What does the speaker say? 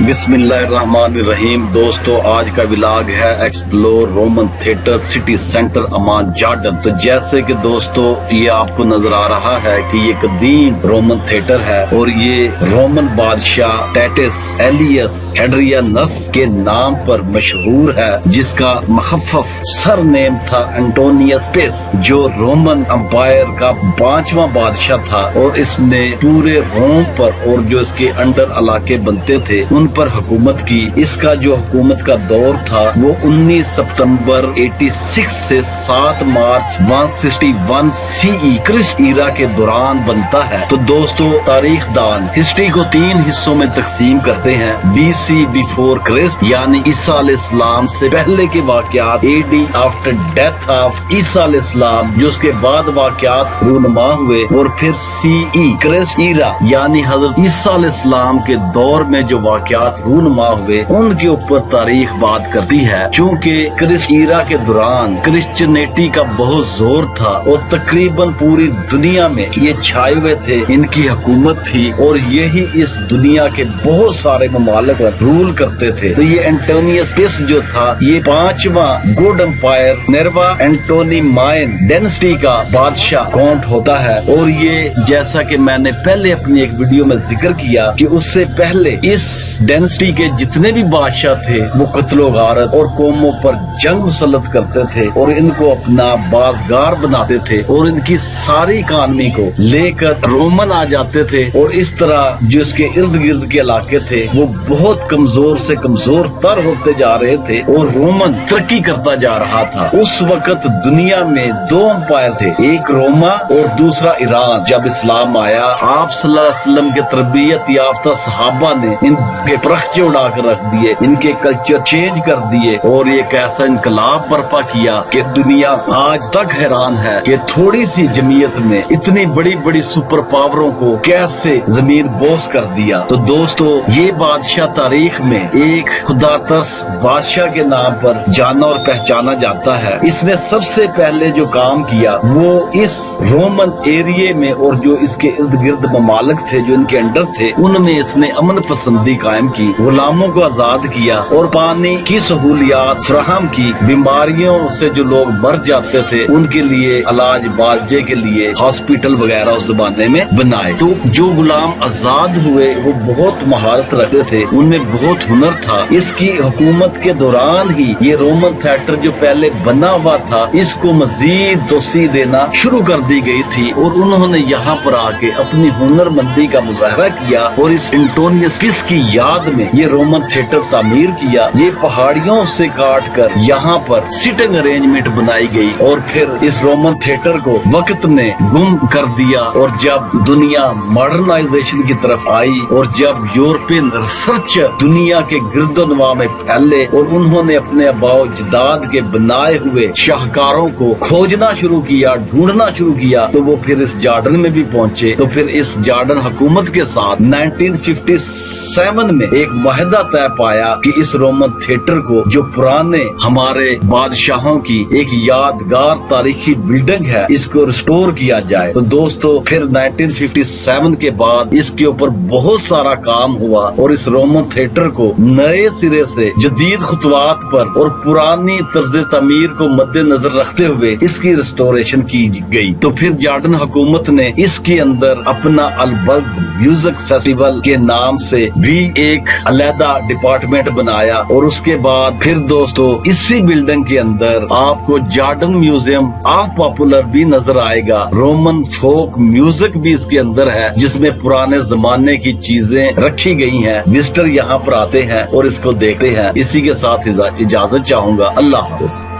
बिस्मिल्लाहिर्रहमानिर्रहीम। दोस्तों, आज का व्लॉग है explore Roman theatre city centre Amman Jordan. तो जैसे कि दोस्तों ये आपको नजर आ रहा है कि ये कदीम रोमन थिएटर है और ये रोमन बादशाह टाइटस एलियस हेड्रियानस के नाम पर मशहूर है, जिसका मखफ़फ़ सरनेम था एंटोनियस पेस, जो रोमन एम्पायर का 5वां बादशाह था और इसने पूरे रोम पर और जो इसके अंडर इलाके बनते थे उन पर हुकूमत की। इसका जो हुकूमत का दौर था वो 19 सितंबर 86 से 7 मार्च 161 CE क्रिस्ट ईरा के दौरान बनता है। तो दोस्तों, तारीख दान हिस्ट्री को 3 हिस्सों में तकसीम करते हैं। BC बिफोर क्रिस्ट यानी ईसा अलैहिस्सलाम से पहले के वाकयात, AD आफ्टर डेथ ऑफ ईसा अलैहिस्सलाम जो उसके बाद वाकयात रूनुमा हुए, और फिर CE क्रिस्ट ईरा यानी हजरत ईसा अलैहिस्सलाम के दौर में जो वाकयात रूनुमा हुए उनके ऊपर तारीख बात करती है। चूँकि क्रिस्ट ईरा के दौरान क्रिश्चियनिटी का बहुत जोर था और तकरीबन पूरी दुनिया में ये छाए हुए थे, इनकी हुकूमत थी और यही इस दुनिया के बहुत सारे ममालिक रूल करते थे। तो ये एंटोनियस पेस जो था ये 5वां good empire Nerva Antonine dynasty का बादशाह काउंट होता है। और ये जैसा कि मैंने पहले अपनी एक वीडियो में जिक्र किया कि उससे पहले इस डेनेसिटी के जितने भी बादशाह थे वो कत्लो गारत और कौमों पर जंग मुसल्लत करते थे और इनको अपना बाज़गार बनाते थे और इनकी सारी इकानमी को लेकर रोमन आ जाते थे। और इस तरह जो इसके इर्द गिर्द के इलाके थे वो बहुत कमजोर से कमजोर तर होते जा रहे थे और रोमन तरक्की करता जा रहा था। उस वक्त दुनिया में 2 एम्पायर थे, एक रोमा और दूसरा ईरान। जब इस्लाम आया, आप सल्लल्लाहु अलैहि वसल्लम के तरबियत याफ्ता सहाबा ने इनके परखचे उड़ा कर रख दिए, इनके कल्चर चेंज कर दिए और एक ऐसा इनकलाब बर्पा किया कि दुनिया आज तक हैरान है कि थोड़ी सी जमीयत ने इतनी बड़ी बड़ी सुपर पावरों को कैसे जमीन बोस कर दिया। तो दोस्तों, ये बादशाह तारीख में एक खुदा तरस बादशाह के नाम पर जाना और पहचाना जाता है। इसने सबसे पहले जो काम किया वो इस रोमन एरिया में और जो इसके इर्द गिर्द ममालिक थे जो इनके अंडर थे उनमें इसने अमन पसंदी कायम की, गुलामों को आजाद किया और पानी की सहूलियात फराहम की। बीमारियों से जो लोग मर जाते थे उनके लिए इलाज बाजे के लिए हॉस्पिटल वगैरह उस जमाने में बनाए। तो जो गुलाम आजाद हुए वो बहुत महारत रखते थे, उनमें बहुत हुनर था। इसकी हुकूमत के दौरान ही ये रोमन थिएटर जो पहले बना हुआ था इसको मजीद तोसी देना शुरू कर दी गई थी और उन्होंने यहाँ पर आके अपनी हुनरमंदी का मुजाहरा किया और इस एंटोनियस पेस की याद में ये रोमन थिएटर तामीर किया। ये पहाड़ियों से काट कर यहाँ पर सिटिंग अरेंजमेंट बनाई गई और फिर इस रोमन थिएटर को वक्त ने गुम कर दिया। और जब दुनिया मॉडर्नाइजेशन की तरफ आई और जब यूरोपियन रिसर्चर दुनिया के गिरदोनवा में फैले और उन्होंने अपने आबाओ जदाद के बनाए हुए शाहकारों को खोजना शुरू किया, ढूंढना शुरू किया, तो वो फिर इस जॉर्डन में भी पहुंचे। तो फिर इस जॉर्डन हुकूमत के साथ 1957 में एक मुआहदा तय पाया कि इस रोमन थिएटर को जो पुराने हमारे बादशाहों की एक यादगार तारीखी बिल्डिंग है इसको रिस्टोर किया जाए। तो दोस्तों, फिर 1957 के बाद इसके ऊपर बहुत सारा काम हुआ और इस रोमन थिएटर को नए सिरे से जदीद खुतवात पर और पुरानी तर्ज तमीर को मद्देनजर रखते हुए इसकी रिस्टोरेशन की गई। तो फिर जॉर्डन हुकूमत ने इसके अंदर अपना अलबर्ग म्यूजिक फेस्टिवल के नाम से भी एक अलहदा डिपार्टमेंट बनाया और उसके बाद फिर दोस्तों इसी बिल्डिंग के अंदर आपको जॉर्डन म्यूजियम ऑफ पॉपुलर भी नजर आएगा। रोमन फोक म्यूजिक भी इसके अंदर है जिसमें पुराने जमाने की चीजें रखी गई हैं। विजिटर यहाँ पर आते हैं और इसको देखते हैं। इसी के साथ इजाजत चाहूंगा। अल्लाह हाफ़िज़।